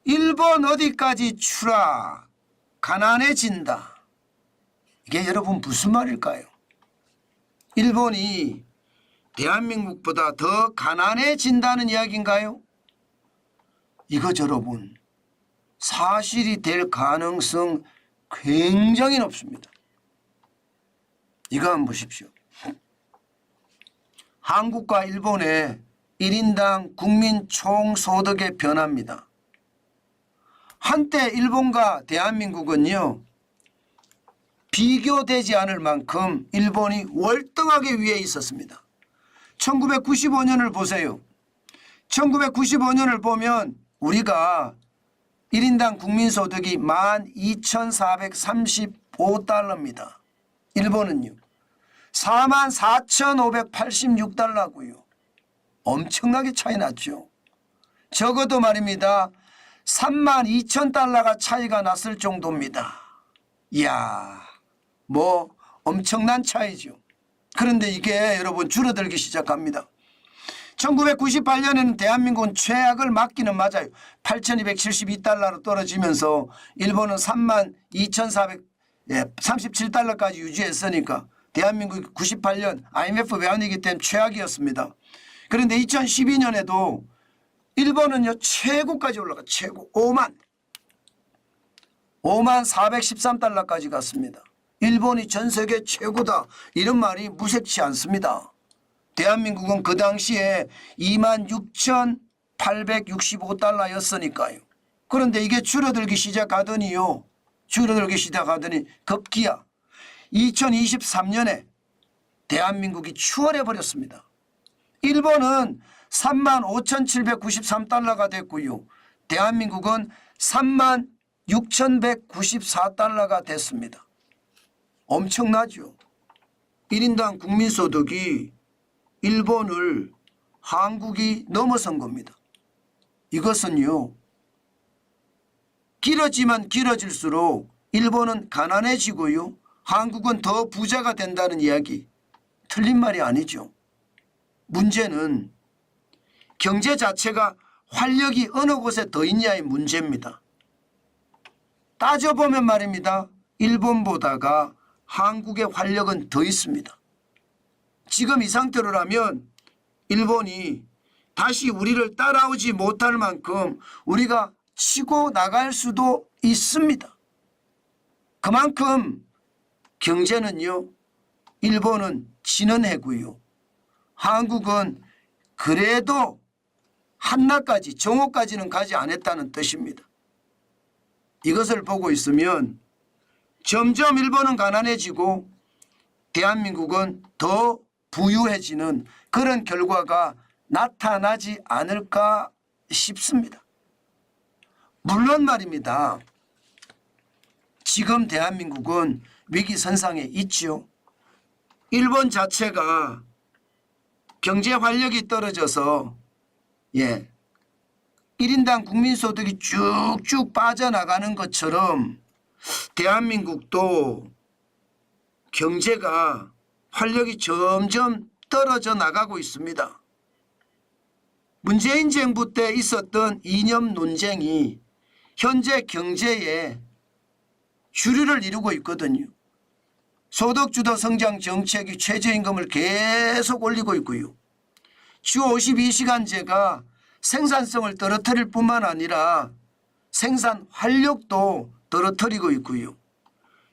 일본 어디까지 추락, 가난해진다. 이게 여러분 무슨 말일까요? 일본이 대한민국보다 더 가난해진다는 이야기인가요? 이거 여러분 사실이 될 가능성 굉장히 높습니다. 이거 한번 보십시오. 한국과 일본의 1인당 국민 총소득의 변화입니다. 한때 일본과 대한민국은요, 비교되지 않을 만큼 일본이 월등하게 위에 있었습니다. 1995년을 보세요. 1995년을 보면 우리가 1인당 국민소득이 12,435달러입니다. 일본은요 44,586달러고요. 엄청나게 차이 났죠. 적어도 말입니다. 32,000달러가 차이가 났을 정도입니다. 이야, 뭐 엄청난 차이죠. 그런데 이게 여러분 줄어들기 시작합니다. 1998년에는 대한민국은 최악을 맞기는 맞아요. 8,272달러로 떨어지면서 일본은 32,437달러까지 유지했으니까 대한민국이 98년 IMF 외환위기 때문에 최악이었습니다. 그런데 2012년에도 일본은요 최고까지 올라가 최고 5413달러까지 갔습니다. 일본이 전 세계 최고다 이런 말이 무색치 않습니다. 대한민국은 그 당시에 26,865달러였으니까요. 그런데 이게 줄어들기 시작하더니요. 급기야 2023년에 대한민국이 추월해 버렸습니다. 일본은 35,793달러가 됐고요. 대한민국은 36,194달러가 됐습니다. 엄청나죠. 1인당 국민소득이 일본을 한국이 넘어선 겁니다. 이것은요. 길어지면 길어질수록 일본은 가난해지고요. 한국은 더 부자가 된다는 이야기. 틀린 말이 아니죠. 문제는 경제 자체가 활력이 어느 곳에 더 있냐의 문제입니다. 따져보면 말입니다. 일본보다가 한국의 활력은 더 있습니다. 지금 이 상태로라면 일본이 다시 우리를 따라오지 못할 만큼 우리가 치고 나갈 수도 있습니다. 그만큼 경제는요. 일본은 지는 해고요. 한국은 그래도 한나까지 정오까지는 가지 않았다는 뜻입니다. 이것을 보고 있으면 점점 일본은 가난해지고 대한민국은 더 부유해지는 그런 결과가 나타나지 않을까 싶습니다. 물론 말입니다. 지금 대한민국은 위기선상에 있죠. 일본 자체가 경제 활력이 떨어져서 1인당 국민소득이 쭉쭉 빠져나가는 것처럼 대한민국도 경제가 활력이 점점 떨어져 나가고 있습니다. 문재인 정부 때 있었던 이념 논쟁이 현재 경제에 주류를 이루고 있거든요. 소득주도 성장 정책이 최저임금을 계속 올리고 있고요. 주 52시간제가 생산성을 떨어뜨릴 뿐만 아니라 생산 활력도 떨어뜨리고 있고요.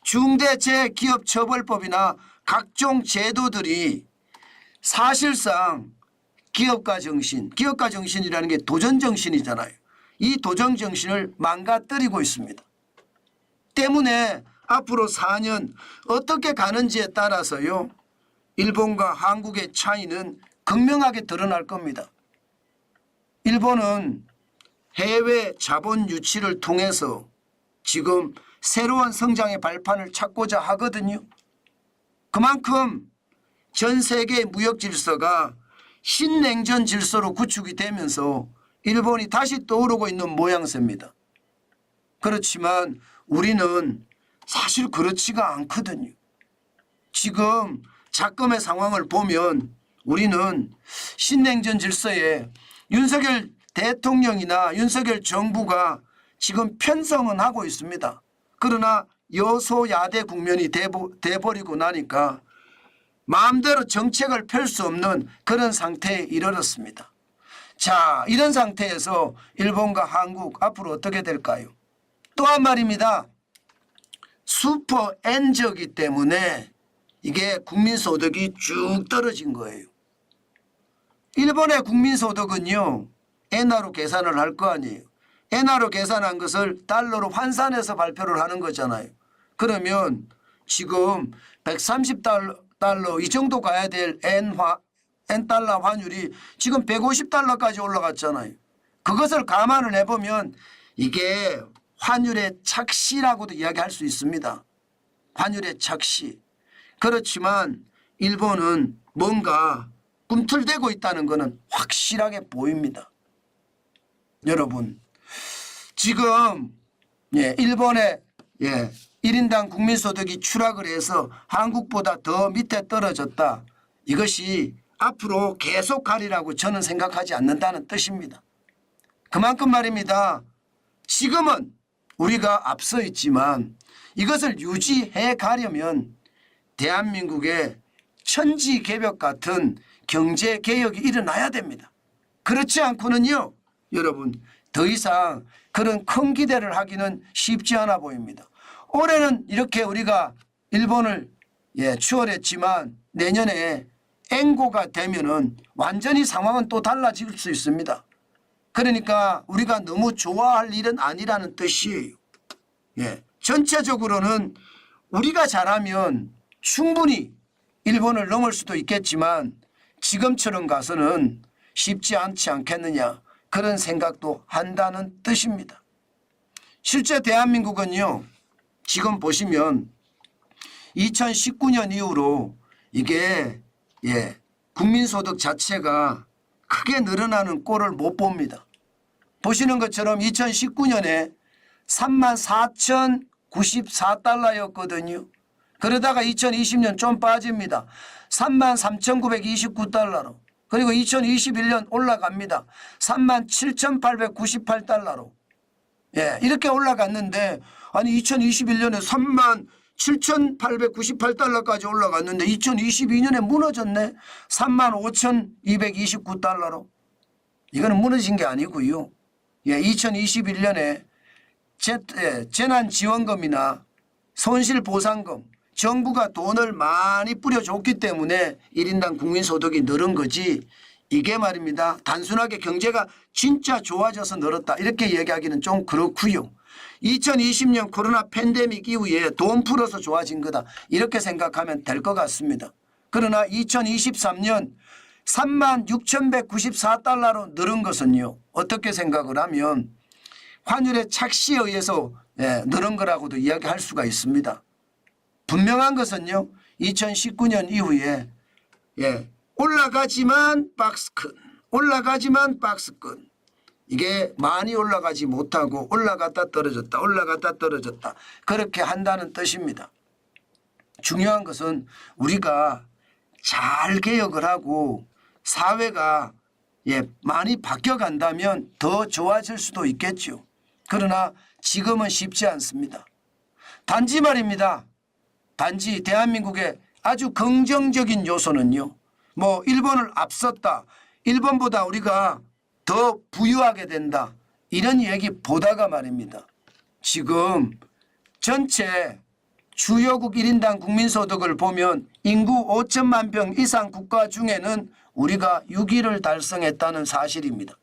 중대재해기업처벌법이나 각종 제도들이 사실상 기업가 정신이라는 게 도전정신이잖아요. 이 도전정신을 망가뜨리고 있습니다. 때문에 앞으로 4년 어떻게 가는지에 따라서요. 일본과 한국의 차이는 극명하게 드러날 겁니다. 일본은 해외 자본 유치를 통해서 지금 새로운 성장의 발판을 찾고자 하거든요. 그만큼 전 세계 무역 질서가 신냉전 질서로 구축이 되면서 일본이 다시 떠오르고 있는 모양새입니다. 그렇지만 우리는 사실 그렇지가 않거든요. 지금 작금의 상황을 보면 우리는 신냉전 질서에 윤석열 대통령이나 윤석열 정부가 지금 편성은 하고 있습니다. 그러나 여소야대 국면이 돼버리고 나니까 마음대로 정책을 펼 수 없는 그런 상태에 이르렀습니다. 자, 이런 상태에서 일본과 한국 앞으로 어떻게 될까요? 또한 말입니다. 슈퍼 N저기 때문에 이게 국민소득이 쭉 떨어진 거예요. 일본의 국민소득은요, 엔화로 계산을 할 거 아니에요. 엔화로 계산한 것을 달러로 환산해서 발표를 하는 거잖아요. 그러면 지금 130달러 이 정도 가야 될 N달러 환율이 지금 150달러까지 올라갔잖아요. 그것을 감안을 해보면 이게 환율의 착시라고도 이야기할 수 있습니다. 환율의 착시. 그렇지만 일본은 뭔가 꿈틀대고 있다는 것은 확실하게 보입니다. 여러분, 지금 일본의 1인당 국민소득이 추락을 해서 한국보다 더 밑에 떨어졌다. 이것이 앞으로 계속 가리라고 저는 생각하지 않는다는 뜻입니다. 그만큼 말입니다. 지금은 우리가 앞서 있지만 이것을 유지해 가려면 대한민국의 천지개벽 같은 경제개혁이 일어나야 됩니다. 그렇지 않고는요, 여러분, 더 이상 그런 큰 기대를 하기는 쉽지 않아 보입니다. 올해는 이렇게 우리가 일본을 추월했지만 내년에 엔고가 되면은 완전히 상황은 또 달라질 수 있습니다. 그러니까 우리가 너무 좋아할 일은 아니라는 뜻이에요. 전체적으로는 우리가 잘하면 충분히 일본을 넘을 수도 있겠지만 지금처럼 가서는 쉽지 않지 않겠느냐, 그런 생각도 한다는 뜻입니다. 실제 대한민국은요, 지금 보시면 2019년 이후로 이게 국민소득 자체가 크게 늘어나는 꼴을 못 봅니다. 보시는 것처럼 2019년에 34,094달러였거든요. 그러다가 2020년 좀 빠집니다. 33,929달러로. 그리고 2021년 올라갑니다. 37,898달러로. 이렇게 올라갔는데, 아니 2021년에 37,898달러까지 올라갔는데 2022년에 무너졌네. 35,229달러로. 이거는 무너진 게 아니고요. 2021년에 재난지원금이나 손실보상금, 정부가 돈을 많이 뿌려줬기 때문에 1인당 국민소득이 늘은 거지, 이게 말입니다. 단순하게 경제가 진짜 좋아져서 늘었다 이렇게 얘기하기는 좀 그렇고요. 2020년 코로나 팬데믹 이후에 돈 풀어서 좋아진 거다 이렇게 생각하면 될 것 같습니다. 그러나 2023년 36,194달러로 늘은 것은요, 어떻게 생각을 하면 환율의 착시에 의해서 늘은 거라고도 이야기할 수가 있습니다. 분명한 것은요, 2019년 이후에 올라가지만 박스 큰, 올라가지만 박스 큰, 이게 많이 올라가지 못하고 올라갔다 떨어졌다, 올라갔다 떨어졌다, 그렇게 한다는 뜻입니다. 중요한 것은 우리가 잘 개혁을 하고 사회가 많이 바뀌어간다면 더 좋아질 수도 있겠죠. 그러나 지금은 쉽지 않습니다. 단지 말입니다. 단지 대한민국의 아주 긍정적인 요소는요, 뭐 일본을 앞섰다, 일본보다 우리가 더 부유하게 된다, 이런 얘기 보다가 말입니다. 지금 전체 주요국 1인당 국민소득을 보면 인구 5천만 평 이상 국가 중에는 우리가 6위를 달성했다는 사실입니다.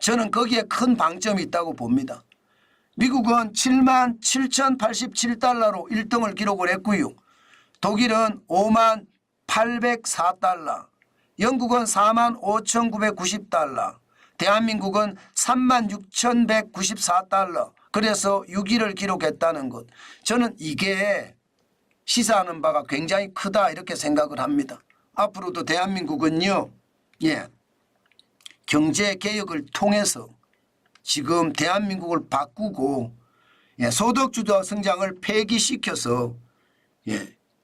저는 거기에 큰 방점이 있다고 봅니다. 미국은 77,087달러로 1등을 기록을 했고요. 독일은 58,804달러, 영국은 45,990달러, 대한민국은 36,194달러, 그래서 6위를 기록했다는 것. 저는 이게 시사하는 바가 굉장히 크다 이렇게 생각을 합니다. 앞으로도 대한민국은요, 경제개혁을 통해서 지금 대한민국을 바꾸고 소득주도 성장을 폐기시켜서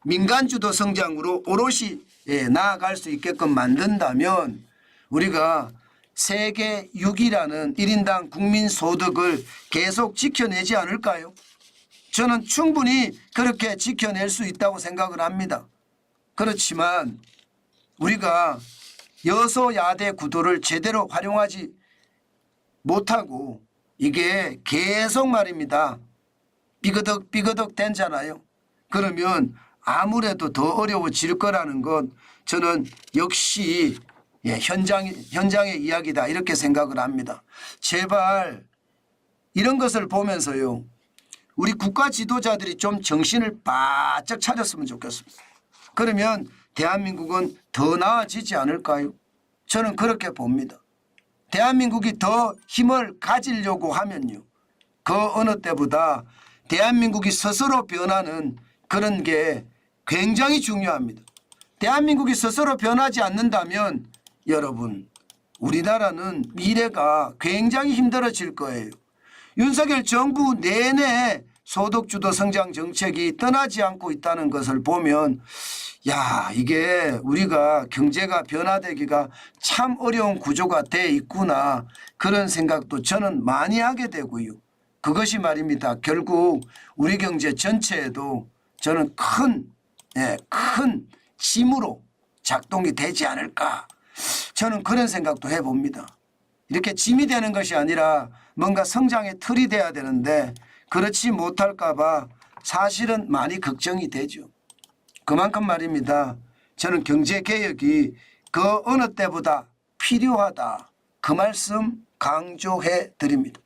민간주도 성장으로 오롯이 나아갈 수 있게끔 만든다면 우리가 세계 6위라는 1인당 국민소득을 계속 지켜내지 않을까요? 저는 충분히 그렇게 지켜낼 수 있다고 생각을 합니다. 그렇지만 우리가 여소야대 구도를 제대로 활용하지 못하고 이게 계속 말입니다. 삐그덕 된잖아요. 그러면 아무래도 더 어려워질 거라는 건 저는 역시 현장의 이야기다 이렇게 생각을 합니다. 제발 이런 것을 보면서요. 우리 국가 지도자들이 좀 정신을 바짝 차렸으면 좋겠습니다. 그러면 대한민국은 더 나아지지 않을까요? 저는 그렇게 봅니다. 대한민국이 더 힘을 가지려고 하면요. 그 어느 때보다 대한민국이 스스로 변하는 그런 게 굉장히 중요합니다. 대한민국이 스스로 변하지 않는다면 여러분 우리나라는 미래가 굉장히 힘들어질 거예요. 윤석열 정부 내내 소득주도 성장 정책이 떠나지 않고 있다는 것을 보면 야 이게 우리가 경제가 변화되기가 참 어려운 구조가 돼 있구나 그런 생각도 저는 많이 하게 되고요. 그것이 말입니다. 결국 우리 경제 전체에도 저는 큰 짐으로 작동이 되지 않을까 저는 그런 생각도 해봅니다. 이렇게 짐이 되는 것이 아니라 뭔가 성장의 틀이 돼야 되는데 그렇지 못할까 봐 사실은 많이 걱정이 되죠. 그만큼 말입니다. 저는 경제개혁이 그 어느 때보다 필요하다. 그 말씀 강조해 드립니다.